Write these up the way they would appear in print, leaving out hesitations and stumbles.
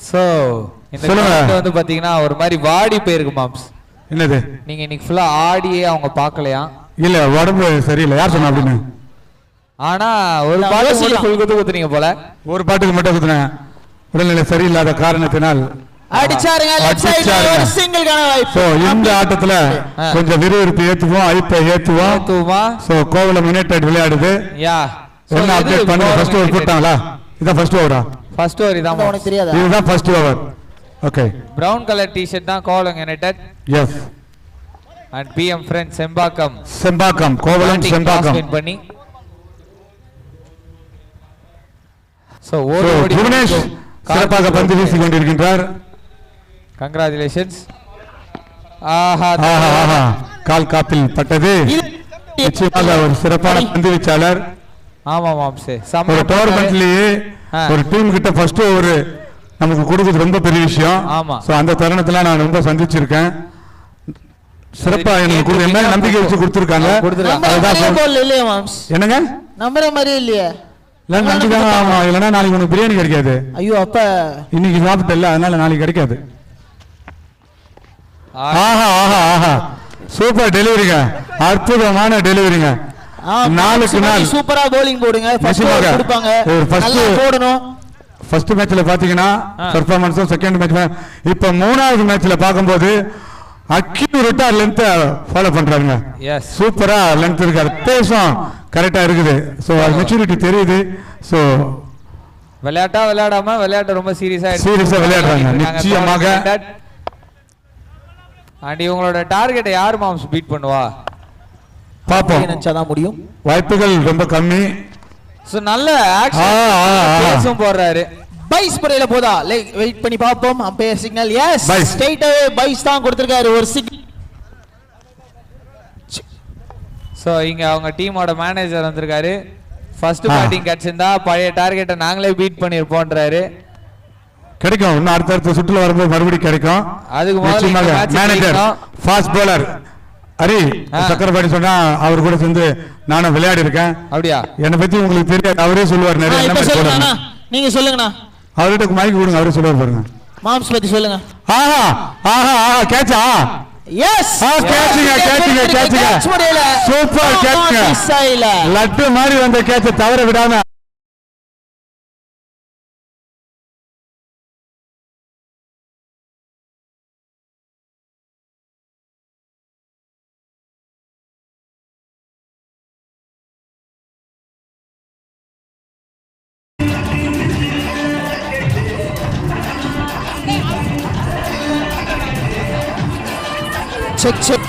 So இந்த வந்து பாத்தீங்கன்னா ஒரு மாதிரி வாடி போயிருக்கு மாம்ஸ். என்னது நீங்க இன்னைக்கு ஃபுல்லா ஆடியே அவங்க பார்க்கலையா? இல்ல உடம்பு சரியில்லை. யார் சொன்னா அப்படின்னு? ஆனா ஒரு பாட்டு ஃபுல் குத்துனீங்க போல. ஒரு பாட்டுக்கு மட்டும் குத்துனேன். உடல்நிலை சரியில்லாத காரணத்தினால் அடிச்சாருங்க. லெஃப்ட் சைடுல ஒரு சிங்கிள் கான வாய்ப்பு. சோ இந்த ஆட்டத்துல கொஞ்சம் விறுவிறுப்பு ஏத்துவோம், ஐப்பை ஏத்துவோம். சோ கோவலம் யுனைடெட் விளையாடுது. யா என்ன அப்டேட் பண்ணுங்க. ஃபர்ஸ்ட் ஓவர் போட்டாங்களா? இதான் ஃபர்ஸ்ட் ஓவரா? ஃபர்ஸ்ட் ஓவர் இதான். உனக்கு தெரியாதா? இதுதான் first over. Okay. Brown colour T-shirt தான் Kovalam United. Yes. And PM friends Sembakkam Kovalam Sembakkam win பண்ணி. சோ ஓடி புவனேஷ் சிறப்பாக பந்து வீசிக் கொண்டிருக்கின்றார். கங்க்ராச்சுலேஷன்ஸ். கால் காப்பில் பட்டது. நிச்சயமாக ஒரு சிறப்பான பந்து வீச்சாளர். ஆமா மாம்சே. ஒரு டோர்னமெண்ட்லயே ஒரு டீம் கிட்ட ஃபர்ஸ்ட் ஓவர் நமக்கு கொடுக்கிறது ரொம்ப பெரிய விஷயம். ஆமா. சோ அந்த தருணத்துல நான் ரொம்ப சந்திச்சிருக்கேன். சிறப்பா எனக்கு என்ன நம்பிக்கை வச்சு கொடுத்திருக்காங்க. என்னங்க நம்புற மாதிரியே இல்லையே. இல்ல நம்பிக்கை. ஆமா இல்லனா நாளைக்கு உனக்கு பிரியாணி கிடைக்காது. ஐயோ அப்ப இன்னைக்கு சாப்பிட்டல அதனால நாளைக்கு கிடைக்காது. சூப்பர் டெலிவரிங்க. அற்புதமான டெலிவரிங்க. நாளுக்கு நாள் சூப்பரா bowling போடுங்க. ஃபர்ஸ்ட் கொடுப்பாங்க. நல்லா போடணும். ஃபர்ஸ்ட் மேட்ச்ல பாத்தீங்கன்னா பெர்ஃபார்மன்ஸும் செகண்ட் மேட்ச்ல இப்ப மூணாவது மேட்ச்ல பாக்கும்போது அக்யூரேட்டா லென்த் ஃபாலோ பண்றாங்க. சூப்பரா லென்த் இருக்கு. பேசும் கரெக்டா இருக்குது. சோ மெச்சூரிட்டி தெரியுது. சோ விளையாடாம விளையாட்ட ரொம்ப சீரியஸா விளையாடுறாங்க. நிச்சயமாக. அண்ட் இவங்களோட டார்கெட்டை யார் மாம்ஸ் பீட் பண்ணுவா பாப்போம். நினைச்சாதான் முடியும். வாய்ப்புகள் ரொம்ப கம்மி. சோ நல்ல ஆக்ஷன் போடுறாரு. பைஸ் பரையில போதா வெயிட் பண்ணி பாப்போம். Umpire signal. Yes straight away byes தான் கொடுத்திருக்காரு. ஒரு சிக்னல். சோ இங்க அவங்க டீமோட மேனேஜர் வந்திருக்காரு. ஃபர்ஸ்ட் பேட்டிங் கிடைச்சிருந்தா பழைய டார்கெட்டை நாங்களே பீட் பண்ணிருப்போம்ன்றாரு. கிடைக்கும். இன்னும் அடுத்த சுற்றுல வரும்போது மறுபடியும் கிடைக்கும். அதுக்கு manager fast bowler Hari Chakrapani சொன்னா அவர் கூட சேர்ந்து நானும் விளையாடி இருக்கேன். அப்படியா? என்னை பத்தி உங்களுக்கு தெரியாது. அவரே சொல்லுவார் நிறைய. நீங்க சொல்லுங்கண்ணா. அவர்கிட்ட மைக் கொடுங்க. அவரே சொல்லுவார் பாருங்க. மாம்ஸ் பத்தி சொல்லுங்க. கேட்சா. S catching. Super catching. Laddu மாதிரி வந்த கேட்ச தவற விடாம check.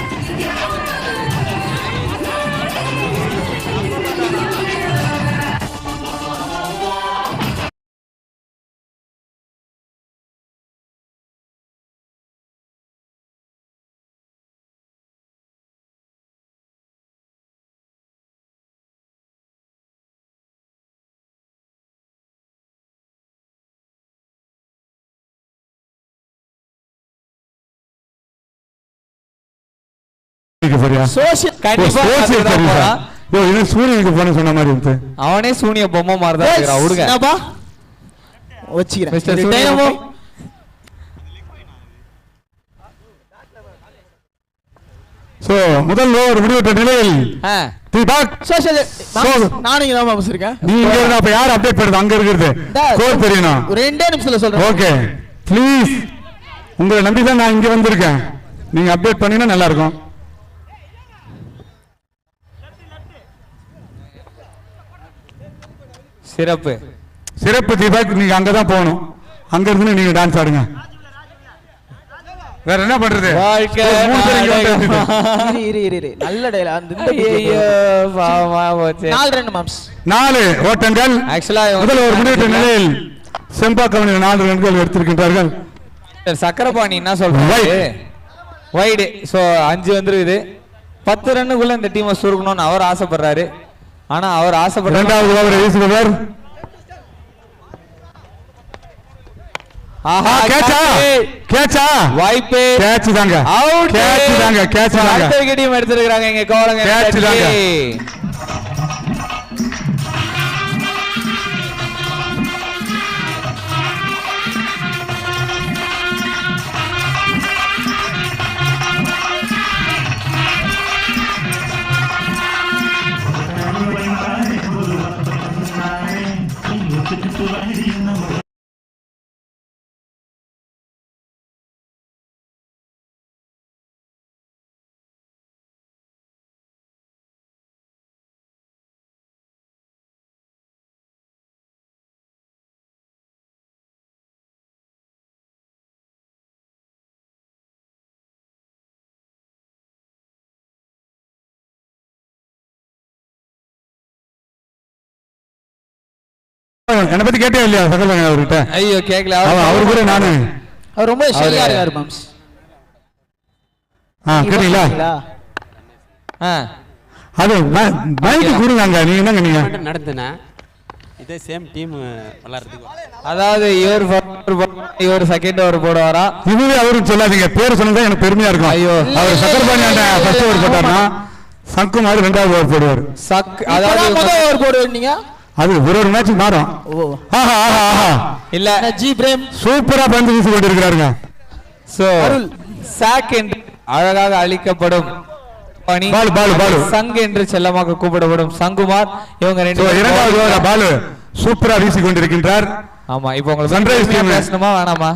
அவனே சூனிய பொம்மை மாதிரிதான். முதல் ஓவர் முடிவுற்ற நிலையில் யார் அப்டேட் பண்ணுறது அங்க இருக்கிறது தெரியணும். 2 நிமிஷத்துல சொல்றேன். Okay please. உங்களை நம்பிதான் நான் இங்க வந்திருக்கேன். நீங்க அப்டேட் பண்ணீங்கன்னா நல்லா இருக்கும். சிறப்பு தீபக். நீங்க அங்கதான் போகணும். அங்க இருந்து நீங்க டான்ஸ் ஆடுங்க. வேற என்ன பண்றது? நல்ல டயலாக். 4 ஓட்டங்கள். முதல் ஒரு முடிவுற்ற நிலையில் செம்பாக்கம் 4 ரன்கள் எடுத்திருக்கின்றார்கள். சக்கரபாணி என்ன சொல்றாரு? வைடு. சோ 5 வந்துருக்குது. 10 ரன்னுக்குள்ள இந்த டீமை சுருக்கணும்னு அவர் ஆசைப்படுறாரு. ஆனா அவர் ஆசைப்படுற 2வது ஓவர் வீசுபவர். வாய்ப்பு கேட்ச் தாங்க. அவுட். கேட்ச் தாங்க. விக்கெட்டையும் எடுத்துருக்காங்க இங்க கோவலங்க. என்னை பத்தி கேட்டே இல்லையா சகல அவர்கிட்ட? ஐயோ கேட்கல. அவரு கூட நானு அவர் ரொம்ப ஷையா இருக்காரு மாம்ஸ். கேட்டீங்களா? அது மைக்கு கொடுங்க. நீங்க என்னங்க நீங்க நடத்துனா இதே சேம் டீம் விளையாடுறதுக்கு. அதாவது இவர் செகண்ட் ஓவர் போடுவாரா? இதுவே அவரும் சொல்லாதீங்க, பேர் சொன்னதா எனக்கு பெருமையா இருக்கும். ஐயோ அவர் சக்கரபாணி ஃபர்ஸ்ட் ஓவர் போட்டார்னா சங்குமார் 2வது ஓவர் போடுவார். அதாவது முதல் ஓவர் போடுவீங்க. அது ஒரு மேட்ச் மாறும். இல்ல ஜி பிரேம் சூப்பரா பந்து வீசி கொண்டிருக்கிறாருங்க. சோ சாக் என்று அழகாக அளிக்கப்படும் பணி பால் சங் என்று செல்லமாக கூப்பிடப்படும் சங்குமார். இவங்க 2வது ஓவர் பால் சூப்பரா வீசி கொண்டிருக்கின்றார். ஆமா இப்போ உங்களுக்கு சன்ரைஸ் டீம் பேசணுமா வேணாமா?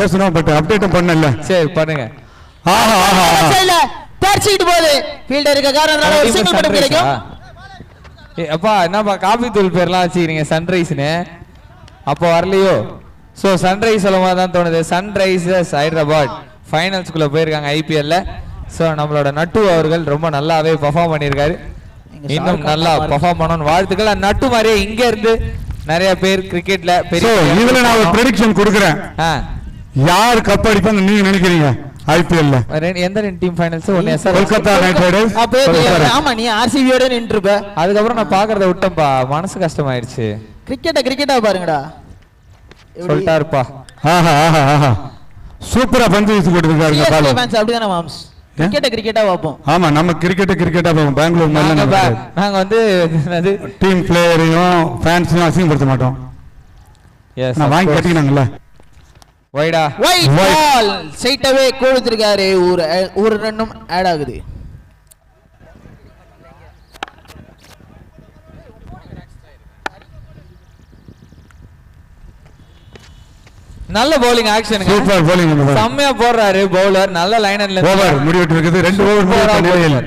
பேசணும், பட் அப்டேட் பண்ணல. சரி பண்ணுங்க. தர்ச்சிட்டு போகுது ஃபீல்டருக்கு காரணனால ஒரு சிங்கிள் படம் கிடைக்கும். அப்பா என்னப்பா காபி தூள் பேர்லாம் வச்சுக்கிறீங்க சன்ரைஸ்னு? அப்போ வரலையோ? ஸோ சன்ரைஸ் சொல்லும்போது தான் தோணுது. சன்ரைசர்ஸ் ஹைதராபாத் ஃபைனல்ஸ்குள்ளே போயிருக்காங்க ஐபிஎல்ல. ஸோ நம்மளோட நட்டு அவர்கள் ரொம்ப நல்லாவே பர்ஃபார்ம் பண்ணியிருக்காரு. இன்னும் நல்லா பர்ஃபார்ம் பண்ணணும். வாழ்த்துக்கள். நட்டு மாதிரியே இங்க இருந்து நிறைய பேர் கிரிக்கெட்ல பெரிய இதுல நான் ஒரு ப்ரெடிக்ஷன் கொடுக்குறேன். யார் கப் அடிப்பாங்க நீங்க நினைக்கிறீங்க ஐபிஎல்ல? எந்த ரெண்டு டீம் ஃபைனல்ஸ்? ஒன்னு கொல்கத்தா நைட் ரைடர்ஸ். ஆமா நீ ஆர்சிபியோட நின்றுப்ப. அதுக்கப்புறம் நான் பாக்குறத விட்டேன்ப்பா, மனசு கஷ்டமாயிருச்சு. கிரிக்கெட்டா பாருங்கடா சொல்லிட்டாருப்பா. சூப்பரா பந்து வீசி கொண்டிருக்காருங்க பால். ஃபேன்ஸ் அப்படிதானே மாம்ஸ்? கிரிக்கெட்டா பாப்போம். ஆமா நம்ம கிரிக்கெட்டா பாப்போம். பெங்களூர் மேல நாங்க வந்து டீம் பிளேயரையும் ஃபேன்ஸையும் அசிங்கப்படுத்த மாட்டோம். எஸ் நான் வாங்கி கட்டினாங்கல்ல. வைடா வைட் பால் ஸ்ட்ரைட் அவே கொடுத்திருக்காரு. ஒரு ரன்னும் ஆட் ஆகுது. நல்ல bowling action. Super bowling. செம்மையா போடுறாரு பவுலர். நல்ல லைன் அண்ட்ல ஓவர் முடிவிட்டு இருக்குது. 2 ஓவர் முடிவிட்ட நிலையில்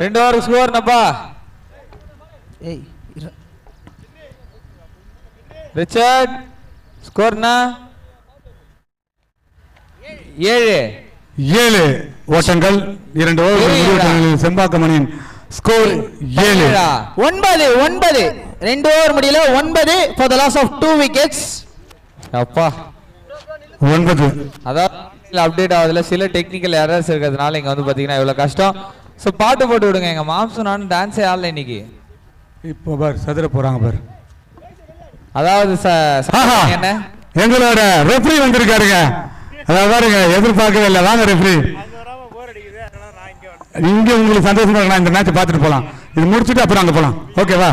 2 ஓவர் ஸ்கோர் நப்பா. ஏய் ரிச்சர்ட் ஸ்கோர்னா 7 ஓட்டங்கள். 2 ஓவர் முடிவிட்ட நிலையில் செம்பாக்கமணியின் ஸ்கோர் 7. 9 2 ஓவர் முடியல 9 for the loss of 2 wickets. அப்பா 9. அதாவது அப்டேட் ஆகுதுல சில டெக்னிக்கல் எரர்ஸ் இருக்கிறதுனால இங்க வந்து பாத்தீங்கன்னா இவ்வளவு கஷ்டம். சோ பாட்டு போட்டு விடுங்க. எங்க மாம்சம் நானும் டான்ஸே ஆடல இன்னைக்கு. இப்போ பார் சதுர போறாங்க பார். அதாவது என்ன எங்களோட ரெஃப்ரி வந்திருக்காருங்க. அதாவது பாருங்க எதிர்பார்க்கவே இல்லை. வாங்க ரெஃப்ரி. இங்க உங்களுக்கு சந்தோஷமா இருக்கு. இந்த மேட்ச் பார்த்துட்டு போலாம். இது முடிச்சுட்டு அப்புறம் அங்க போலாம். ஓகேவா?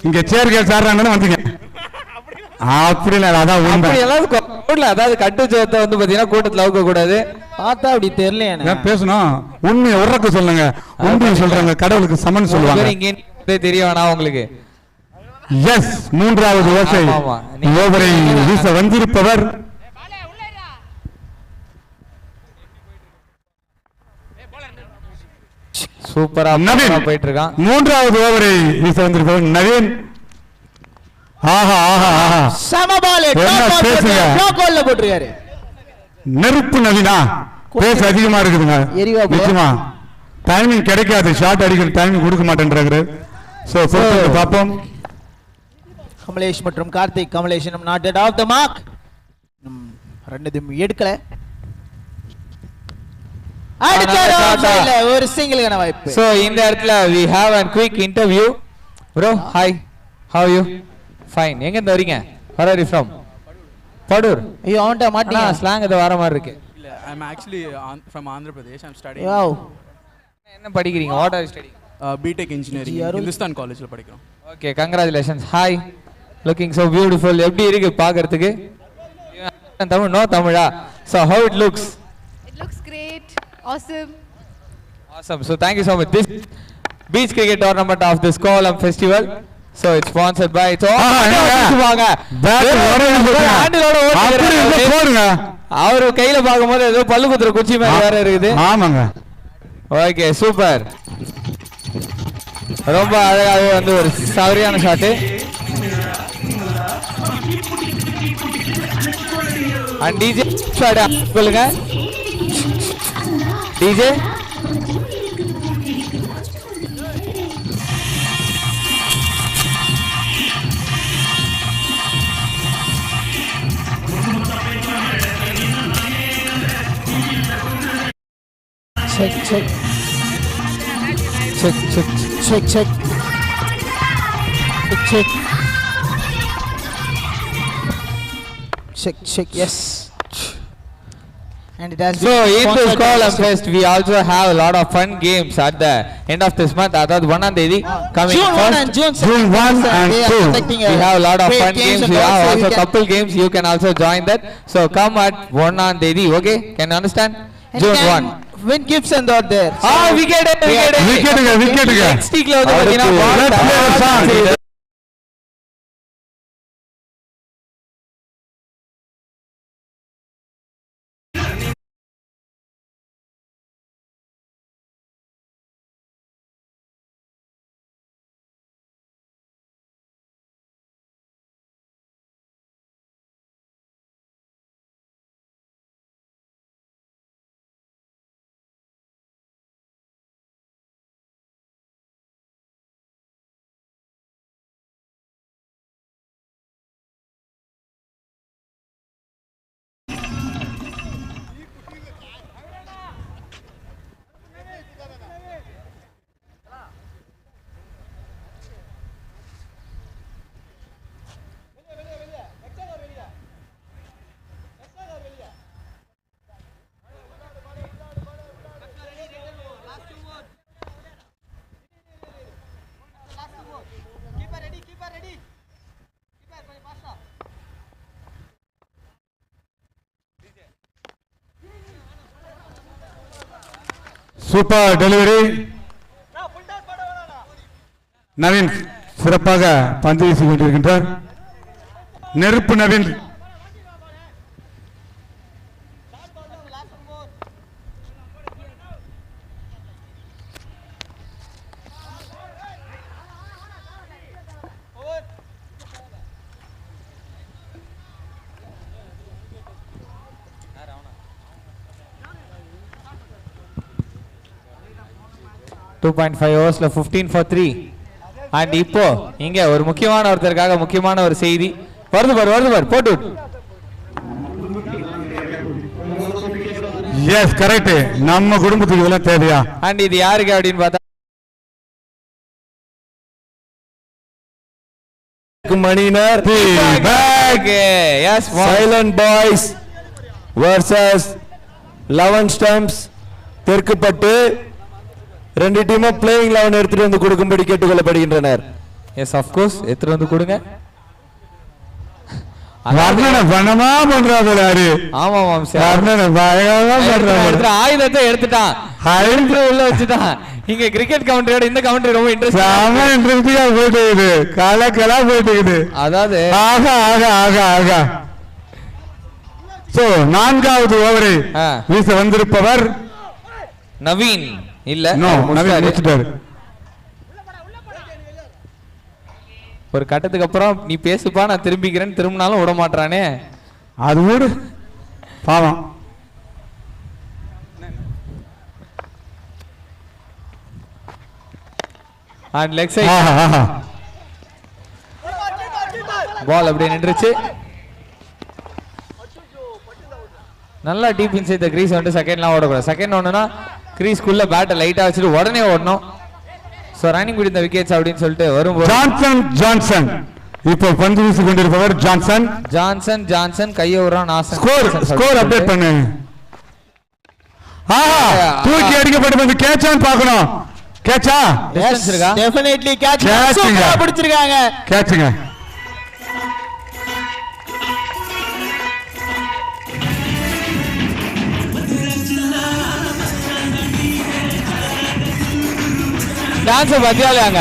இங்க சேர் கேட்ஸ் ஆடுறாங்கன்னு வந்தீங்க. அப்படி இல்ல, அதான் உண்மை. அதாவது கட்டு ஜோத்தை வந்து பாத்தீங்கன்னா கூட்டத்துல அவுக்க கூடாது. பார்த்தா அப்படி தெரியல. பேசணும், உண்மையை உறக்க சொல்லுங்க. உண்மையை சொல்றாங்க கடவுளுக்கு சமன் சொல்லுவாங்க. இங்க தெரிய வேணாம் உங்களுக்கு. எஸ் 3வது ஓசை ஓவரை வீச வந்திருப்பவர் சூப்பரா நவீன் போயிட்டு இருக்கான். 3வது ஓவரை வீச வந்திருப்பவர் நவீன். சமபால் டாப் கோல்ல போட்டுருக்காரு. நெருப்பு நவீனா பேச அதிகமா இருக்குதுங்க. நிச்சயமா டைமிங் கிடைக்காது. ஷாட் அடிக்கிற டைமிங் கொடுக்க மாட்டேன்றாரு. சோ பொறுத்து பாப்போம். கமலேஷ் மற்றும் Karthik. Kamalesh not at off the mark. ரெண்டுதும் எடுக்கல. அடுத்த ஒரு சிங்கிள்கான வாய்ப்பு. சோ இந்த இடத்துல we have a quick interview. bro hi how are you? fine. எங்க இருந்து வரீங்க? where are you from? Padur. ஐயோ அவன்ட்ட மாட்டியா? ஸ்லாங் இது வர மாதிரி இருக்கு. இல்ல I am actually from Andhra Pradesh. I am studying. wow. என்ன படிக்கிறீங்க? what are you studying? BTech engineering Hindustan Collegeல படிக்கிறோம். okay congratulations. hi looking so beautiful. எப்படி இருக்கு பாக்கிறதுக்கு? Tamil no Tamizha? so how it looks? It looks great. Awesome. So thank you so much. This beach cricket tournament of this Kolam festival So it's sponsored by வாங்க போடுங்க. அவரு கையில பாக்கும்போது ஏதோ பல்லு குத்துற குச்சி மாதிரி வேற இருக்குது. ஆமாங்க. Okay super. ரொம்ப அழகாவே வந்து ஒரு சரியான ஷாட். அண்ட் டிஜே ஷாட் சொல்லுங்க. DJ check check check check check check check check check yes and it has so in this Kolam Fest we also have a lot of fun games at the end of this month. That 1 on Dedi coming June 1 and June 1 and 2 we have a lot of fun games. We have also couple games. You can also join that. So come at 1 on Dedi. Okay, can you understand? June 1 win gifts and all there. wicket. Next week la வந்து பாத்தீங்கன்னா super delivery. Naveen சிறப்பாக பந்து வீசி கொண்டிருக்கின்றார். நெருப்பு Naveen. ஓவர்ஸ்ல 15 for 3 and இப்போ இங்க ஒரு முக்கியமான ஒருத்தருக்காக முக்கியமான ஒரு செய்தி வருது பாரு போட்டு. Yes correct. நம்ம குடும்பத்துக்கு இதெல்லாம் தேவையா? அண்ட் இது யாருக்கு அப்படின்னு பார்த்தா மணினர் எஸ் silent boys versus 11 stumps Therkupattu. ரெண்டு டீமும் பிளேயிங் 11 எடுத்துட்டு வந்து கொடுக்கும்படி கேட்டுக்கொள்ளப்படுகின்றனர். எஸ் ஆஃப் கோர்ஸ் எடுத்துட்டு வந்து கொடுங்க. பணமா பண்றாரு யாரு? ஆமா ஆயுதத்தை எடுத்துட்டான் உள்ள வச்சுட்டான். இங்க கிரிக்கெட் கமெண்ட்ரியோட இந்த கமெண்ட்ரி ரொம்ப இன்ட்ரெஸ்டிங்கா போயிட்டு கலக்கலா போயிட்டு. அதாவது சோ 4வது ஓவரை வீச வந்திருப்பவர் நவீன். இல்ல நவீன் ஒரு கட்டத்துக்கு அப்புறம் நீ பேசுப்பா நான் திரும்பிக்கிறேன்னு திரும்பினாலும் விட மாட்டானே. அது ஊடு பாவம். அண்ட் லெக் சைடு பால் அப்படியே நின்றுச்சு. நல்லா டீப் இன்சைட் தி கிரீஸ் வந்து செகண்ட்லாம் ஓடக்கூடாது. செகண்ட் ஒண்ணுனா கிரீஸ்க்குள்ள பேட்டை லைட்டா வச்சுட்டு உடனே ஓடணும். So running with the wickets அப்படினு சொல்லிட்டு வரும்போது ஜான்சன் இப்போ பந்து வீசி கொண்டிருப்பவர் ஜான்சன் கையை விடுறான். நாசன் ஸ்கோர் அப்டேட் பண்ணு. தூக்கி அடிக்கப்பட்டு வந்து கேட்சான்னு பார்க்கணும். கேட்சா டிஸ்டன்ஸ் இருக்கா? Definitely catch. சூப்பரா பிடிச்சிருக்காங்க. கேட்சுங்க. டான்ஸ் பாத்தியாலங்க.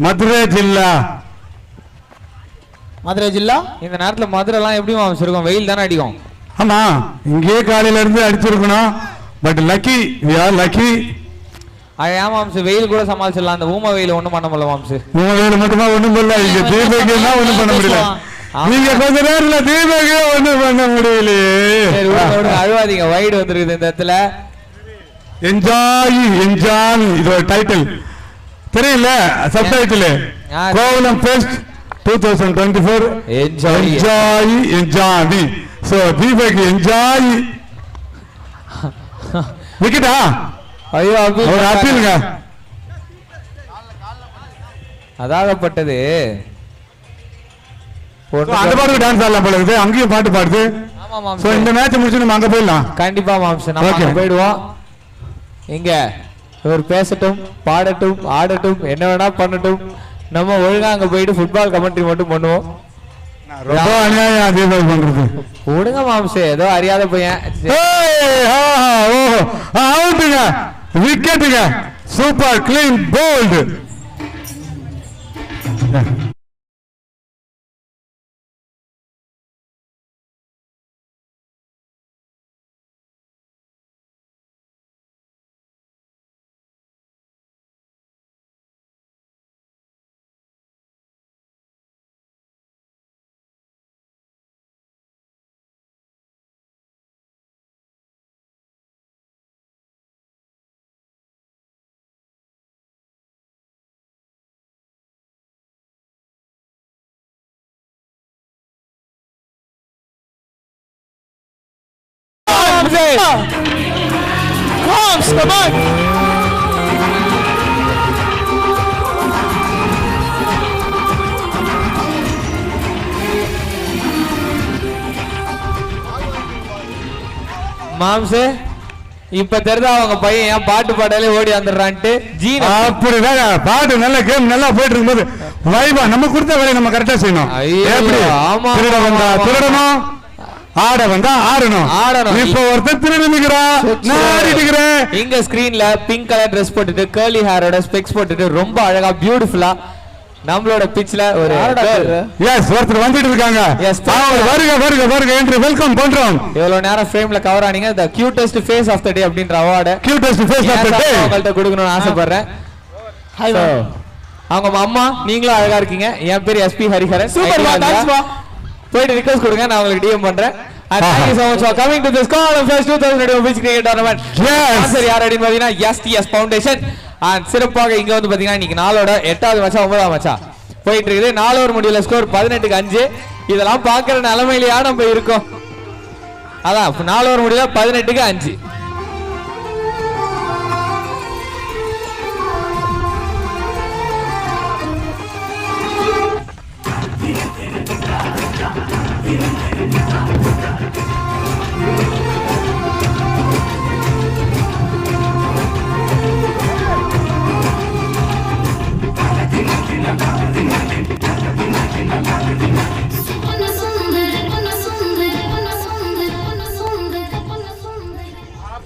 மதுரை ஜில்லா மதுரை ஜில்லா. இந்த நேரத்துல மதுரை எல்லாம் எப்படி மாம்ஸ் இருக்கும்? வெயில் தானே அடிக்கும். ஆமா, இங்கே காலையில இருந்து அடிச்சிருக்கணும். But lucky, we are lucky. ஏன் மாம்ஸ் வெயில் கூட சமாளிச்சிடலாம், அந்த ஊம வெயில் ஒண்ணும் பண்ண முடியல மாம்ஸ். ஊம வெயில் மட்டுமா ஒண்ணும் பண்ணல, இங்க தீபகே ஒண்ணும் பண்ண முடியல. நீங்க கொஞ்ச நேரத்துல தீபகே ஒண்ணும் பண்ண முடியலையே. சரி விடுங்க, அழுவாதீங்க. வைடு வந்திருக்குது இந்த இடத்துல. என்ஜாய் என்ஜாய் இதோட டைட்டில் தெரியல, subtitle Kovalam fest 2024 enjoy enjoy. So Deepak enjoy. விக்கெட்டா? ஐயோ ஒரு அப்பீலுங்க. அதாகப்பட்டது அந்த பாட்டுக்கு டான்ஸ் ஆடலாம் போல இருக்குது, அங்கேயும் பாட்டு பாடுது. ஆமா மாம்ஸ். சோ இந்த மேட்ச் முடிச்சு நம்ம அங்க போயிடலாம். கண்டிப்பா மாம்ஸ், நம்ம அங்க போயிடுவோம். இங்க இவர் பேசட்டும், பாடட்டும், ஆடட்டும், என்ன வேணா பண்ணட்டும். நம்ம ஒழுங்கா அங்க போயிட்டு ஃபுட்பால் கமெண்ட்ரி மட்டும் பண்ணுவோம். ரொம்ப அநியாயம் அதீபக் பண்றது. ஒழுங்க மாம்ஸ், ஏதோ அறியாத பையன். அவுட்டுங்க, விக்கெட்டுங்க, super clean bowled. Come on. மாம்ஸ், இப்ப தெரிஞ்சா அவங்க பையன் ஏன் பாட்டு பாடாலே ஓடி வந்துடுறான்ட்டு. ஜீன் அப்படிதாங்க, பாட்டு நல்ல கேம் நல்லா போயிட்டு இருக்கும்போது வைபா நம்ம கொடுத்த வேலையை நம்ம கரெக்டா செய்யணும். எப்படி திருட வந்தா திருடணும், ஆட வந்தா ஆடணும். இப்ப ஒருத்தர் திருட நிக்கிறேன். இங்க ஸ்கிரீன்ல பிங்க் கலர் ட்ரெஸ் போட்டுட்டு கர்லி ஹேரோட ஸ்பெக்ஸ் போட்டுட்டு ரொம்ப அழகா பியூட்டிஃபுல்லா நம்மளோட பிட்ச்ல ஒரு எஸ் ஒருத்தர் வந்துட்டு இருக்காங்க. வருக வருக வருக என்று வெல்கம் பண்றோம். எவ்வளவு நேரம் ஃப்ரேம்ல கவர் ஆனீங்க. The cutest face of the day அப்படிங்கற award cutest face of the day உங்கள்ட்ட கொடுக்கணும்னு ஆசைப்படுறேன். ஹாய் அவங்க அம்மா, நீங்களும் அழகா இருக்கீங்க. என் பேர் எஸ்பி ஹரிஹரன். சூப்பர் வா, தேங்க்ஸ் வா. போய்ட்டு ரிக்வெஸ்ட் கொடுங்க, நான் உங்களுக்கு டிஎம் பண்றேன். And thank you so much for coming to this Column Fest 2021 Beach Cricket Tournament. Sponsor யார் அப்படின்னு பாத்தீங்கன்னா STS Foundation. And சிறப்பாக இங்க வந்து பாத்தீங்கன்னா இன்னைக்கு நாளோட 8வது மச்சா 9வது மச்சா போயிட்டு இருக்குது. 4 ஓவர் முடிவுல ஸ்கோர் 18க்கு 5. இதெல்லாம் பாக்குற நிலைமையிலயா நம்ம இருக்கோம்? அதான் 4 ஓவர் முடிவுல 18க்கு 5.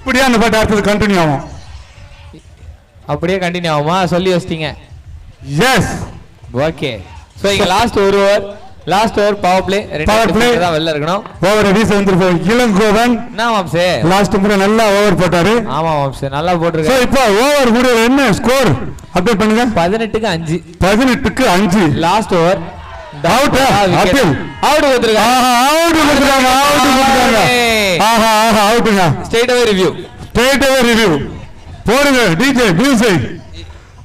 அப்படியே அந்த பாட்டு அடுத்தது கண்டினியூ ஆகும். அப்படியே கண்டினியூ ஆகுமா? சொல்லி வச்சிட்டீங்க. Yes okay. சோ இங்க லாஸ்ட் ஒரு over, last over power play. Power play தான் வெளில இருக்கணும். ஓவர் வீச வந்திருப்போம் இளங்கோவன். என்ன மாம்சே, லாஸ்ட் முறை நல்லா ஓவர் போட்டாரு. ஆமா மாம்சே, நல்லா போட்டுருக்காரு. சோ இப்போ ஓவர் முடிவுல என்ன ஸ்கோர் அப்டேட் பண்ணுங்க. 18க்கு 5. 18க்கு 5 last over. Out appeal out கொடுத்திருக்காங்க. அவுட் கொடுத்திருக்காங்க. ஆஹா ஆஹா அவுட்ங்க. Straight away review. Straight away review போடுங்க. டிஜே மியூசிக்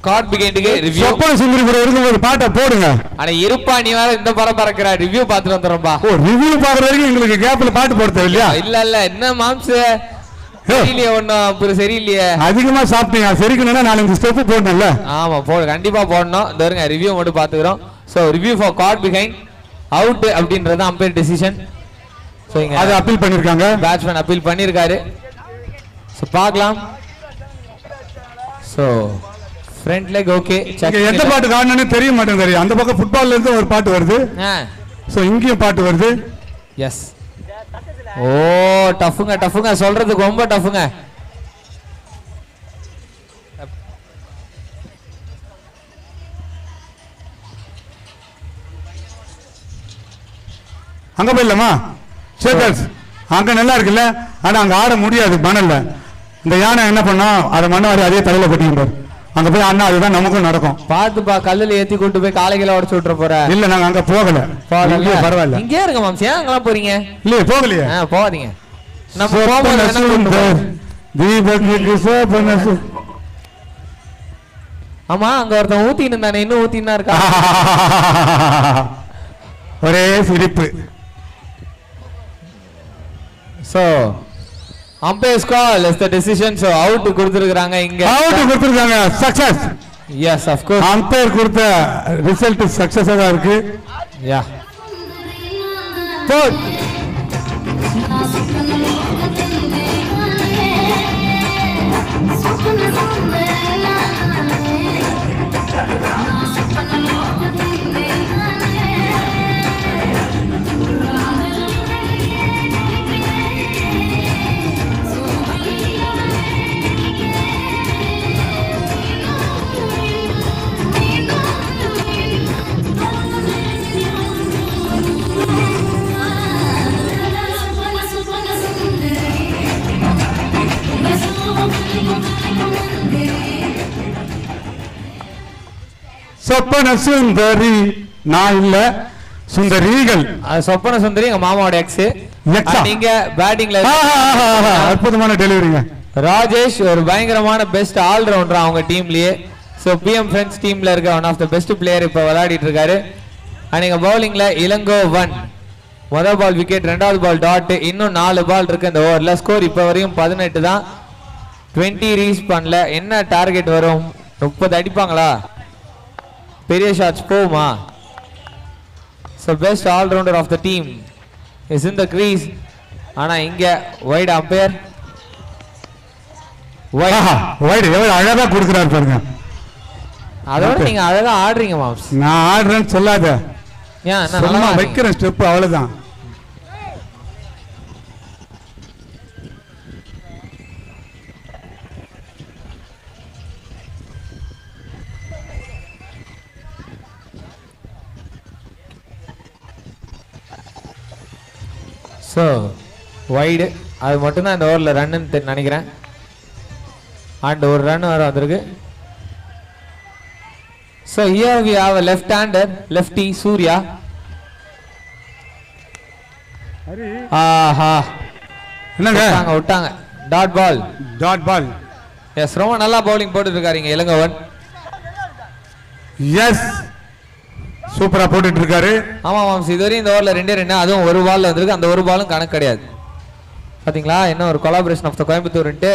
கார்ட் பிகேண்டுக்கு ரிவ்யூ. சொப்பன சுந்தரி கூட இருக்கும்போது பாட்டை போடுங்க. அட இருப்பா, நீ வேற இந்த பரபரக்கிற ரிவ்யூ பாத்துட்டு வந்துறோம்பா. ஓ ரிவ்யூ பாக்குற வரைக்கும் உங்களுக்கு கேப்ல பாட்டு போட தேவையில்லையா? இல்ல இல்ல, என்ன மாம்சே சரியில்லையே, ஒன்னும் சரியில்லையே. அதிகமா சாப்பிட்டீங்க, சரிக்கணும்னா 4-5 ஸ்டெப் போடணும்ல. ஆமா போடு, கண்டிப்பா போடணும். இந்த வருங்க ரிவ்யூ மட்டும் பாத்துக்கிறோம். So review for card behind out அப்படின்றது அம்பையர் டிசிஷன். சோ இங்க அது அப்பீல் பண்ணிருக்காங்க. பேட்ஸ்மேன் அப்பீல் பண்ணிருக்காரு. சோ பார்க்கலாம். So front leg okay. எந்த பாட்டு காரணம்னு தெரிய மாட்டேங்குது. அந்த பக்கம் ஃபுட்பால்ல இருந்து ஒரு பாட்டு வருது. ஸோ இங்கேயும் பாட்டு வருது. எஸ். ஓ டஃப்புங்க சொல்றதுக்கு ரொம்ப டஃப்புங்க. அங்க போயிடலாமா? சேகர்ஸ் அங்க நல்லா இருக்குல்ல, ஆனா அங்க ஆட முடியாது மணல்ல. இந்த யானை என்ன பண்ணோம், அதை மண்ணவாரி அதே தலையில கட்டிக்கிட்டார். அங்க போய் அண்ணா அதுதான் நமக்கும் நடக்கும். பாத்துப்பா, கல்லுல ஏத்தி கொண்டு போய் காலையில உடச்சு விட்டுற போற. இல்ல நாங்க அங்க போகல. பரவாயில்ல, இங்கே இருங்க மாம்ஸ். ஏன் அங்கெல்லாம் போறீங்க? இல்ல போகலையே. போகாதீங்க. நம்ம ஆமா அங்க ஒருத்தன் ஊத்தின்னு இருந்தானே, இன்னும் ஊத்தின்னு இருக்கா? ஒரே சிரிப்பு. So umpires call is the decision. So out கொடுத்திருக்காங்க இங்க. Out கொடுத்திருக்காங்க. Success. Yes, of course. umpire கொடுத்த ரிசல்ட் சக்சஸா இருக்கு. Yeah. Fourth. சொப்பன சுந்தரி. நான் இல்ல, சுந்தரிகள். சொப்பன சுந்தரி எங்க மாமாவோட எக்ஸ். நீங்க பேட்டிங்ல அற்புதமான டெலிவரிங்க. ராஜேஷ் ஒரு பயங்கரமான பெஸ்ட் ஆல்ரவுண்டர் அவங்க டீம்லயே. ஸோ பிஎம் ஃப்ரெண்ட்ஸ் டீம்ல இருக்க one of the best player இப்போ விளையாடிட்டு இருக்காரு. நீங்க பவுலிங்ல இளங்கோ 1, முதல் பால் விக்கெட், ரெண்டாவது பால் டாட். இன்னும் 4 பால் இருக்கு இந்த ஓவர்ல. ஸ்கோர் இப்போ வரையும் 18 தான். 20 ரீச் பண்ணல. என்ன டார்கெட் வரும்? 30 அடிப்பாங்களா? பெரிய ஷாட்ஸ் போகுமா? So best allrounder of the team is in the crease. ஆனா இங்க வைட் அம்பையர் வைட் எவ்வளவு அழகா கொடுக்குறாரு பாருங்க. அதோட நீங்க அழகா ஆடுறீங்க மாம்ஸ். நான் ஆடுறேன்னு சொல்லாத. ஏன் நான் வைக்கிறேன் ஸ்டெப், அவ்வளவுதான். ஸோ வைடு அது மட்டும்தான் இந்த ஓவரில் ரன்னு நினைக்கிறேன். அண்ட் ஒரு ரன் வர வந்திருக்கு. So here we have a left hander, lefty Surya. ஆஹா என்னங்க விட்டாங்க. Dot ball. எஸ், ரொம்ப நல்லா பவுலிங் போட்டுட்டு இருக்காருங்க இளங்கோவன். எஸ், சூப்பரா போட்டுட்டு இருக்காரு. ஆமா மாம்ஸ், இதுவரையும் இந்த ஓவரில் 2 ரன், அதுவும் ஒரு பால் வந்திருக்கு. அந்த ஒரு பாலும் கணக்கு கிடையாது. பாத்தீங்களா, என்ன ஒரு கொலாபரேஷன் ஆஃப் த கோயம்புத்தூர்ன்ட்டு.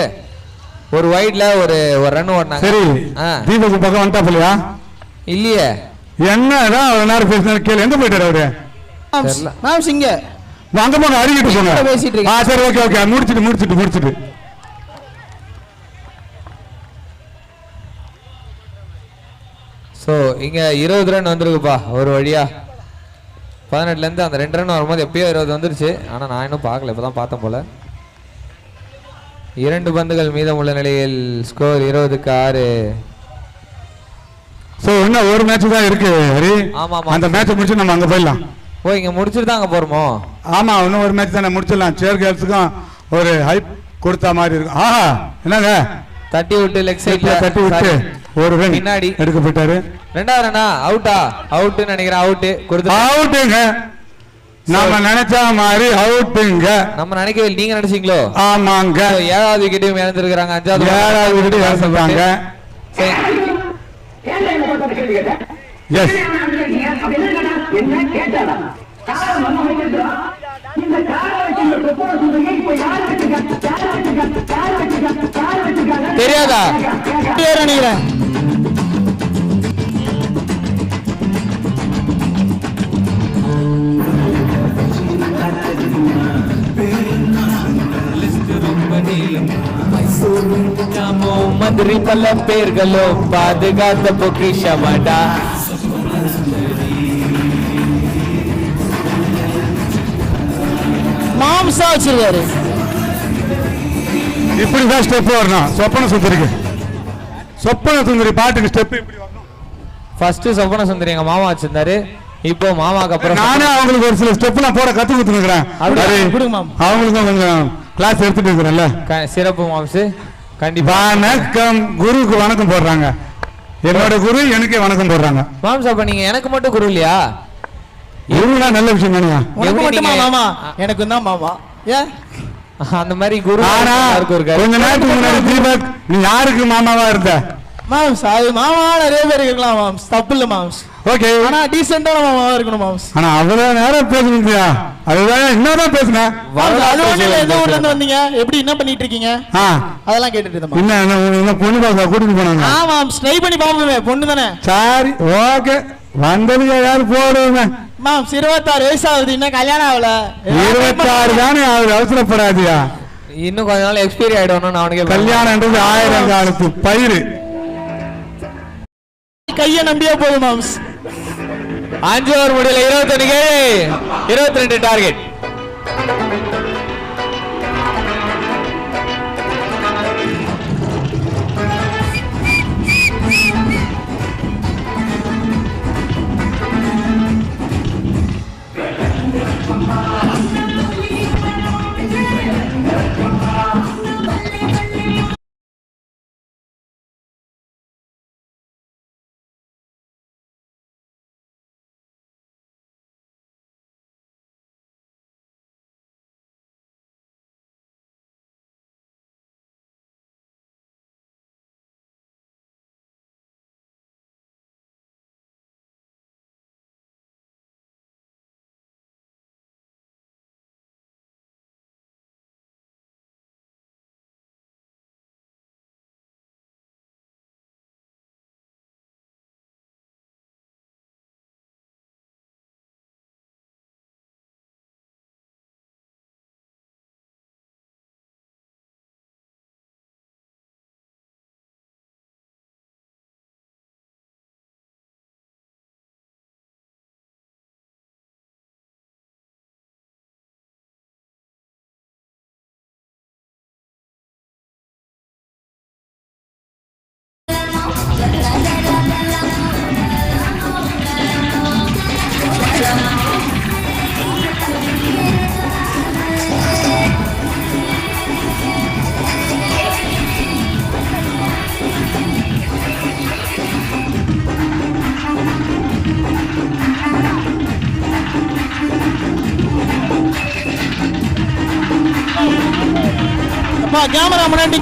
ஒரு வைட்ல ஒரு ரன் ஓடினாங்க. சரி, தீபக் பக்கம் வந்துட்டா போலியா? இல்லையே. என்னதான் ஒரு நேரம் பேசினாரு கேளு. எங்க போயிட்டாரு அவரு? மாம்ஸ் இங்க அங்க போங்க, அடிக்கிட்டு போங்க. பேசிட்டு இருக்கேன். சரி, ஓகே ஓகே, முடிச்சிட்டு. ஸோ இங்கே 20 ரன் வந்துருக்குப்பா ஒரு வழியா. 18லேருந்து அந்த 2 ரன் வரும்போது எப்பயோ 20 வந்துருச்சு. ஆனால் நான் இன்னும் பார்க்கல, இப்போ தான் பார்த்தேன் போல. 2 பந்துகள் மீதமுள்ள நிலையில் ஸ்கோர் 20-6. ஸோ இன்னும் ஒரு மேட்ச் தான் இருக்கு ஹரி. ஆமாம், அந்த மேட்சை முடிச்சு நம்ம அங்கே போயிடலாம். ஓ, இங்கே முடிச்சுட்டு தான் அங்கே போகிறோமோ? ஆமாம், இன்னும் ஒரு மேட்ச் தானே முடிச்சிடலாம். சேர் கேர்ள்ஸுக்கும் ஒரு ஹைப் கொடுத்த மாதிரி இருக்கும். ஆஹா, என்னங்க தட்டி விட்டு லெக் சைட்ல தட்டி விட்டு ஒரு ரன் பின்னாடி எடுக்க போயிட்டாரு. 2வது ரன்னா அவுட்னு நினைக்கிறேன். அவுட்டுங்க. நாம நினைச்ச மாதிரி அவுட்டுங்க. நம்ம நினைக்கவே, நீங்க நினைச்சீங்களோ? ஆமாங்க. 7வது விக்கெட்டும் இழந்திருக்காங்க. 5வது விக்கெட் இழந்திருக்காங்க. எஸ், தெரியாதா? நினைக்கிறேன். மதுரை பல பேர்களோ பாதுகாத்த பொக்கிஷமடா. பெருசா வச்சிருக்காரு. இப்படிதான் ஸ்டெப் வரணும். சொப்பன சுந்தரிக்கு சொப்பன சுந்தரி பாட்டுக்கு ஸ்டெப் இப்படி வரணும். ஃபர்ஸ்ட் சொப்பன சுந்தரி எங்க மாமா வச்சிருந்தாரு. இப்போ மாமாக்கு அப்புறம் நானே அவங்களுக்கு ஒரு சில ஸ்டெப் நான் போட கத்து கொடுத்துருக்கிறேன். அவங்களுக்கும் கொஞ்சம் கிளாஸ் எடுத்துட்டு இருக்கிறேன்ல. சிறப்பு மாம்ஸ். கண்டிப்பா வணக்கம். குருவுக்கு வணக்கம் போடுறாங்க. என்னோட குரு எனக்கே வணக்கம் போடுறாங்க. மாம்ஸ் அப்ப நீங்க எனக்கு மட்டும் குரு இல்லையா? குருனா நல்ல விஷயம் தானே. உனக்கு மட்டுமா மாமா? எனக்கு தான் மாமா. ஏன் அந்த மாதிரி குரு கொஞ்ச நேரத்துக்கு முன்னாடி தீபக் நீ யாருக்கு மாமாவா இருந்த? மாம்ஸ் அது மாமா நிறைய பேர் இருக்கலாம் மாம்ஸ், தப்பு இல்ல மாம்ஸ். ஓகே, ஆனா டீசென்ட்டான மாமாவா இருக்கணும் மாம்ஸ். ஆனா அவ்வளவு நேரம் பேசுனீங்க. அதுதான் என்னதான் பேசுனேன். அது ஒண்ணு இல்ல. எந்த ஊர்ல இருந்து வந்தீங்க, எப்படி என்ன பண்ணிட்டு இருக்கீங்க, அதெல்லாம் கேட்டுட்டு இருந்தேன். என்ன பொண்ணு பாக்க கூட்டிட்டு போனாங்க? மாம்ஸ் ட்ரை பண்ணி பாப்போமே, பொண்ணு தானே. சரி ஓகே, வந்தது யாரு போடுங்க. மாம்ஸ் 26 வயசு ஆகுது, இன்னும் கல்யாணம் ஆகல. 26 தானே ஆகுது, அவசரப்படாதியா. இன்னும் கொஞ்ச நாள் எக்ஸ்பீரி ஆயிடும். அவனுக்கு கல்யாணம்ன்றது 1000 காலத்து பயிர். கைய நம்பியா போதும் மாம்ஸ். 5 ஓவர் முடியல. 22 டார்கெட். கேமரா முன்னாடி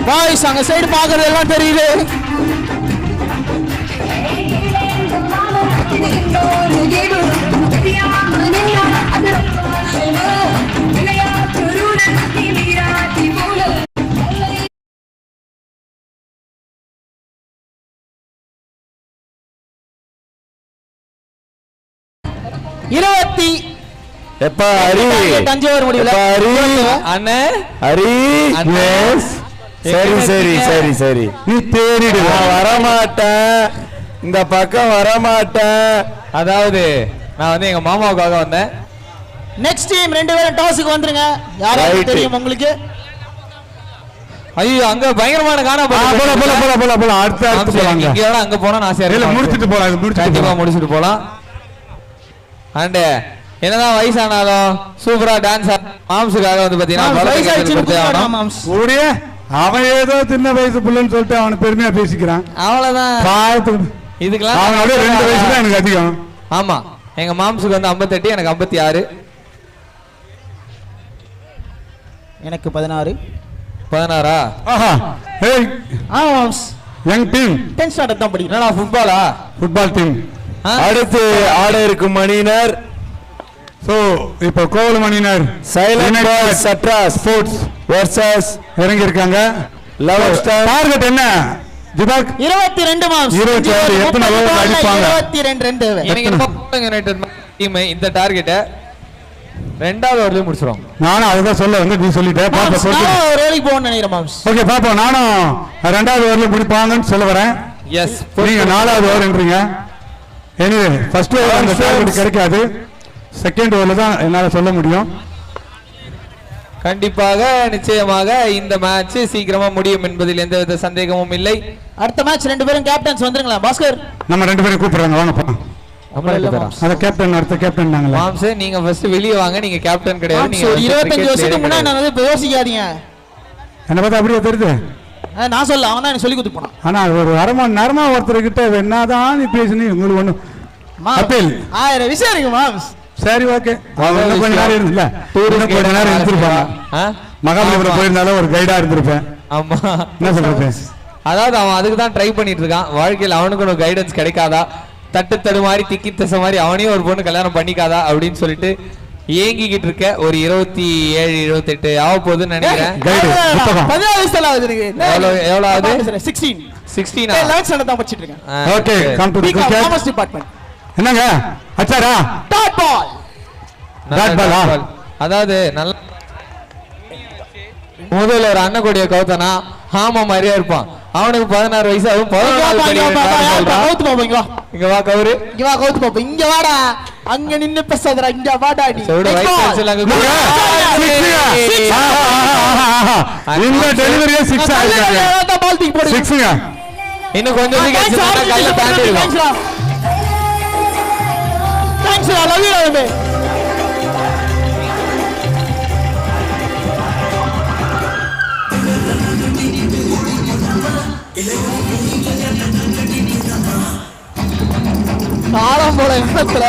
பாய்ஸ் அங்க சைடு பாக்குறது எல்லாம் தெரியுது. தஞ்சாவூர் முடியல அண்ணே. சரி சரி சரி சரி, நீ தேடிடு. வரமாட்டேன், இந்த பக்கம் வரமாட்டேன். அதாவது நான் வந்து எங்க மாமாவுக்காக வந்தேன். நெக்ஸ்ட் டீம் 2 பேரும் டாஸ்க்கு வந்துருங்க. யாருக்கு தெரியும் உங்களுக்கு? ஐயோ அங்க பயங்கரமான காண போலாம். அடுத்து போலாங்க. இங்க வேணா அங்க போனா நான் சரி முடிச்சிட்டு போலாம். கண்டிப்பா முடிச்சிட்டு போலாம். அண்ட் என்னதான் வயசானாலும் சூப்பரா டான்ஸ் மாம்ஸுக்காக வந்து பாத்தீங்கன்னா அவன் ஏதோ சின்ன வயசு பிள்ளைன்னு சொல்லிட்டு அவனை பெருமையா பேசிக்கிறான். அவ்வளவுதான். இதுக்கெல்லாம் 2 வயசு தான் எனக்கு அதிகம். ஆமா, எங்க மாம்ஸுக்கு வந்து 58, எனக்கு 56. எனக்கு 16. 16ஆ? ஆஹா. ஏய் மாம்ஸ் யங் டீம் 10 ஸ்டாண்டர்ட் தான் படிக்கிறேன். என்னடா ஃபுட்பாலா? Football team. அடுத்து ஆட இருக்கும் மணியினர். சோ இப்போ கோவல மணியினர் சைலண்ட் பாய்ஸ் சட்ரா ஸ்போர்ட்ஸ் வெர்சஸ் இறங்கி இருக்காங்க. டார்கெட் என்ன திபாக் 22 மார்க்ஸ் 22 எத்தனை ஓவர் அடிப்பாங்க 22 எனக்கு யுனைட்டட் டீம் இந்த டார்கெட்டை ரெண்டாவது ஓவர்ல முடிச்சிரும். நானும் அதுதான் சொல்ல வந்து நீ சொல்லிட்டே பாப்பா சொல்லிட்டு ஒரு ஓவருக்கு போகணும் நினைக்கிறேன் மாம்ஸ். ஓகே பாப்பா நானும் ரெண்டாவது ஓவர்ல முடிப்பாங்கன்னு சொல்ல வரேன். எஸ் நீங்க நாலாவது ஓவர்ன்றீங்க. எனிவே ஃபர்ஸ்ட் ஓவர் அந்த டார்கெட் கிடைக்காது. செகண்ட் ஓவர்ல தான் என்னால சொல்ல முடியும். கண்டிப்பாக நிச்சயமாக இந்த மேட்ச் சீக்கிரமா முடியும் என்பதில் எந்தவித சந்தேகமும் இல்லை. அடுத்த மேட்ச் ரெண்டு பேரும் கேப்டன்ஸ் வந்துருங்களா பாஸ்கர்? நம்ம ரெண்டு பேரும் கூப்பிடுறாங்க வாங்கப்பா. அத கேப்டன் அடுத்த கேப்டன் நாங்களா? மாம்ஸ் நீங்க ஃபர்ஸ்ட் வெளிய வாங்க. நீங்க கேப்டன் கிடையாது. நீங்க 25 வருஷத்துக்கு முன்னாடி நான் வந்து யோசிக்காதீங்க. என்ன பார்த்தா அப்படியே தெரியுது. நான் சொல்ல அவன் தான் எனக்கு சொல்லி கொடுத்து போனான். ஆனா ஒரு அரை மணி நேரமா ஒருத்தர் கிட்ட என்னதான் நீ பேசுனீ உங்களுக்கு ஒண்ணு அப்பீல் 1000 விஷயம் இருக்கு மாம்ஸ். சரி ஓகே. அவங்க கொஞ்ச நேரம் இருந்துல கொஞ்ச நேரம் இருந்திருப்பாங்க. மகாபலிபுரம் போயிருந்தாலும் ஒரு கைடா இருந்திருப்பேன். ஆமா என்ன சொல்றது? அதாவது அவன் அதுக்கு தான் ட்ரை பண்ணிட்டு இருக்கான். வாழ்க்கையில் அவனுக்கு ஒரு கைடன்ஸ் கிடைக்காதா, தட்டு தடு மாதிரி திக்கி தசை மாதிரி அவனையும் ஒரு பொண்ணு கல்யாணம் பண்ணிக்காதா அப்படின்னு சொல்லிட்டு ஏங்கிக்கிட்டு இருக்க ஒரு 27 28 ஆக போகுதுன்னு நினைக்கிறேன். 14 வயசுல ஆகுது எனக்கு. எவ்வளவு ஆகுது? 16 11th ஸ்டாண்டர்ட் தான் படிச்சிட்டு இருக்கேன். Okay come to the commerce department. என்னங்க அச்சாரா டாட் பால் அதாவது நல்ல முதல்ல ஒரு அண்ணன் கொடிய கவுத்தனா ஆமா மாதிரியா இருப்பான். அவனுக்கு 16 வயசு ஆகும். 14 இங்க வா கவுரு இங்க வா கவுத்து பாப்பா இங்க வாடா. அங்க நின்னு பேசாதடா இங்க வாடா நீ. இந்த டெலிவரியே 6 ஆயிடுச்சு. பால் தூக்கி போடு 6ங்க. இன்னும் கொஞ்சம் கல்ல தாண்டி இருக்கும். Thanks I love you baby. காலம் போல இடத்துல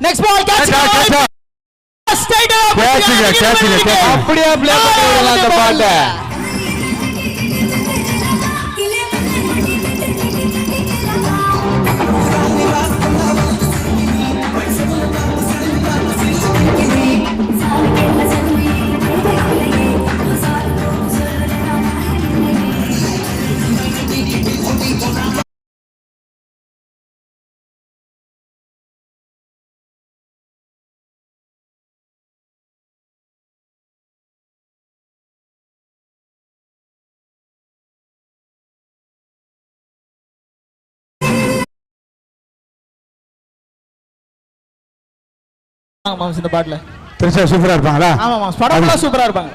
நெக்ஸ்ட் பால் கேட்ச் ஸ்ட்ரைட் அப்படியே ப்ளே பண்ணி விடலாம் அந்த பால்ல. மாம்ஸ் இந்த பாட்ல திருச்சா சூப்பரா இருப்பாங்களா? ஆமா மாம்ஸ் படம்லாம் சூப்பரா இருப்பாங்க.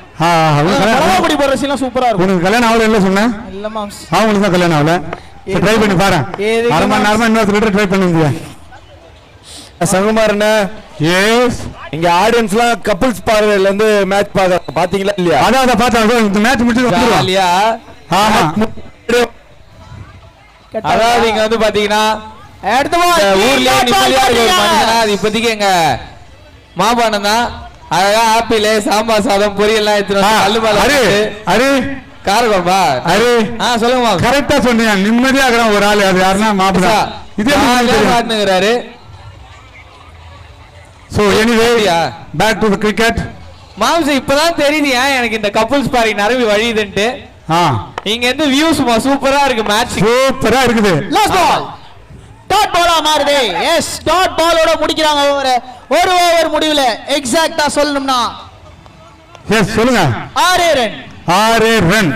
படமாடி போற சீன்லாம் சூப்பரா இருக்கும். உனக்கு கல்யாணம் ஆகல இல்ல சொன்னேன்? இல்ல மாம்ஸ் அவங்களுக்கு தான் கல்யாணம் ஆகல. ட்ரை பண்ணி பாரு. அரை மணி நேரமா இன்னொரு ட்ரை பண்ணுங்க. சகுமாரண்ண எஸ் இங்க ஆடியன்ஸ்லாம் கப்பிள்ஸ் பார்வையில இருந்து மேட்ச் பாத்தீங்களா இல்லையா? அதான் பார்த்தா இந்த மேட்ச் முடிச்சு வந்துருவா இல்லையா? ஆமா. அதாவது இங்க வந்து பாத்தீங்கன்னா அடுத்த ஊர்லயே நிம்மதியா இருக்க ஒரு மனுஷனா அது இப்போதைக்கு எங்க மாபானம் தான். அழகா ஆப்பிள் சாம்பார் சாதம் பொரியெல்லாம் எடுத்துட்டு காரகுழம்பா சொல்லுங்க. கரெக்டா சொன்னீங்க. நிம்மதியா இருக்கிற ஒரு ஆளு அது யாருன்னா மாப்பிளா இதே காட்டுங்கிறாரு. So anyway back to the cricket. மாம்ஸ் இப்பதான் தெரியுது ஏன் எனக்கு இந்த கப்புள்ஸ் பாரி நரம்பி வழியுதுன்ட்டு. இங்க இருந்து வியூஸ் சூப்பரா இருக்கு. மேட்ச் சூப்பரா இருக்குது. லாஸ்ட் பால் டாட் பாலா மாறுதே. எஸ் டாட் பாலோட முடிக்கிறாங்க ஒரு ஓவர் முடிவுல. எக்ஸாக்ட்டா சொல்லணும்னா எஸ் சொல்லுங்க 6 ரன் 6 ரன்.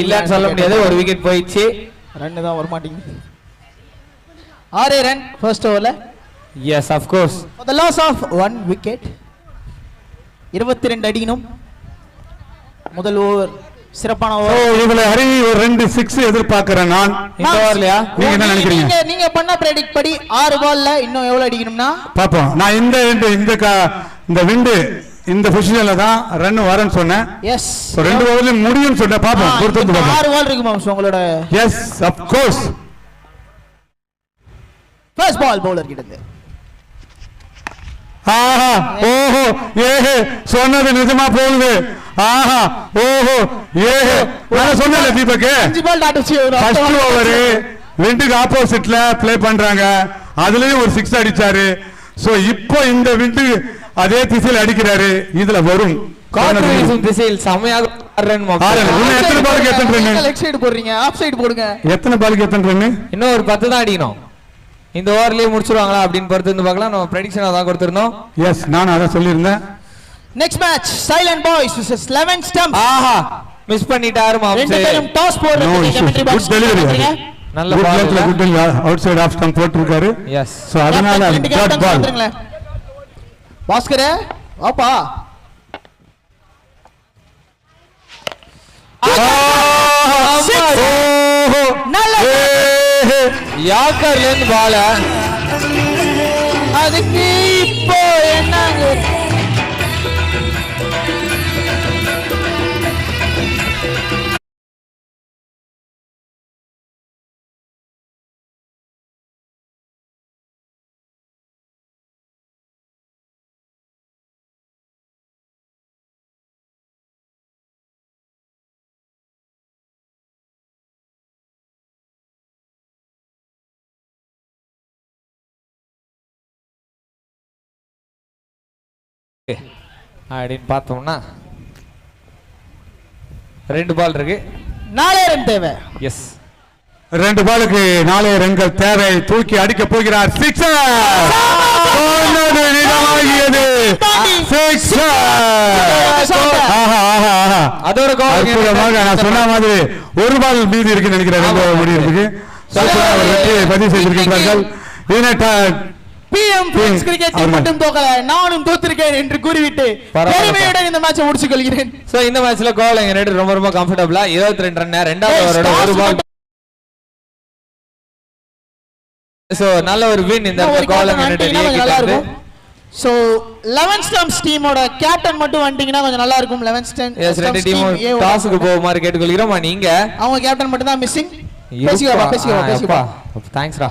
இல்லன்னு சொல்ல முடியாது. ஒரு விக்கெட் போயிடுச்சு. ரன் தான் வர மாட்டேங்குது. 6 ரன் ஃபர்ஸ்ட் ஓவர்ல. Yes of course. For the loss of 1 wicket. 22 அடிக்கணும். முதல் ஓவர் சிறப்பான ஓ ஓவர். இதுல ஹரி ஒரு 2 6 எதிர்பார்க்கிறேன் நான். இந்த ஓவர்லயா நீங்க என்ன நினைக்கிறீங்க? நீங்க பண்ண பிரெடிக்ட் படி 6 பால்ல இன்னும் எவ்வளவு அடிக்கணும்னா பாப்போம். நான் இந்த விண்டு இந்த பொசிஷன்ல தான் ரன் வரேன்னு சொன்னேன். எஸ். 2 ஓவர்ல முடியும்னு சொன்னேன். பாப்போம் பொறுத்து பாப்போம். 6 பால் இருக்கு மாம்ஸ் உங்களோட. Yes of course. First ball bowler கிட்ட. ஆஹா ஓஹோ ஏஹே சொன்னது நிஜமா போகுது. ஆஹா ஓஹோ ஏஹே நான் சொன்னேன்ல தீபக் 5 பால் டாட் வச்சு ஃபர்ஸ்ட் ஓவர் விண்டுக்கு ஆப்போசிட்ல ப்ளே பண்றாங்க. அதுலயும் ஒரு 6 அடிச்சாரு. சோ இப்போ இந்த விண்டு அதே திசையில் அடிக்கிறாரு. இதுல வரும் கார்னர் வீசும் திசையில் செமையாக ரன் எத்தனை பாலுக்கு எத்தனை ரன்? லெக் சைடு போடுறீங்க, ஆஃப் சைடு போடுங்க. எத்தனை பாலுக்கு எத்தனை ரன்? இன்னும் ஒரு 10 தான் அடிக்கணும். இந்த ஓவர்லயே முடிச்சிருவாங்களா அப்படின்னு பொறுத்து வந்து பார்க்கலாம். நம்ம பிரெடிக்ஷன் அதான் கொடுத்திருந்தோம். எஸ் நான் அதான் சொல்லியிருந்தேன். Next match silent boys vs 11 stump. ஆஹா மிஸ் பண்ணிட்டாரு மாம்ஸ். ரெண்டு பேரும் டாஸ் போடுறது கமெண்ட்ரி பாக்ஸ் டெலிவரி. நல்ல ball good delivery outside off stump போட்டுருக்காரு. எஸ். சோ அதனால டாட் பால். பாஸ்கர் வாப்பா. நல்ல யாக்கர்ல இருந்து பால். அதுக்கு இப்போ என்னங்க அப்படின்னு பார்த்தோம்னா 2 பால் இருக்கு. 4 ரன் தேவை. எஸ் 2 பாலுக்கு 4 ரன்கள் தேவை. தூக்கி அடிக்க போகிறார். சிக்ஸர் அதோட நான் சொன்ன மாதிரி 1 பால் மீதி இருக்கு நினைக்கிறேன். முடியறதுக்கு பதிவு செய்திருக்கிறார்கள். PM Friends கிரிக்கெட் டீம் மட்டும் தோக்கல, நானும் தோத்திருக்கேன் என்று கூறிவிட்டு பெருமையுடன் இந்த மேட்சை முடிச்சு கொள்கிறேன். சோ இந்த மேட்ச்ல கோல் எங்க ரெண்டு ரொம்ப கம்ஃபர்ட்டபிளா 22 ரன் ரெண்டாவது ஓவரோட 1 பால். சோ நல்ல ஒரு வின் இந்த கோல் எங்க ரெண்டு நல்லா இருக்கும். சோ 11 ஸ்டம்ப்ஸ் டீமோட கேப்டன் மட்டும் வந்துட்டீங்கன்னா கொஞ்சம் நல்லா இருக்கும். 11 ஸ்டம்ப்ஸ் எஸ் ரெண்டு டீமும் டாஸ்க்கு போகுமாறு கேட்டுக்கொள்கிறோம். நீங்க அவங்க கேப்டன் மட்டும் தான் மிஸ்ஸிங். பேசிக்கோ. தேங்க்ஸ்டா.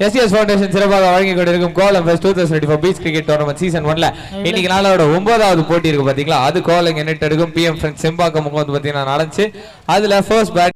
எஸ்எஸ் ஃபவுண்டேஷன் சிறப்பாக வழங்கி கொண்டிருக்கும் கோலம் fest 2024 beach cricket tournament season 1ல இன்னைக்கு நாளோட 9வது போட்டி இருக்கு பாத்தீங்களா. அது கோலம் நெட் எடுக்கும் PM Friends செம்பாக்கம் வந்து பாத்தீங்கன்னா நடந்துச்சு. அதுல ஃபர்ஸ்ட் பேட்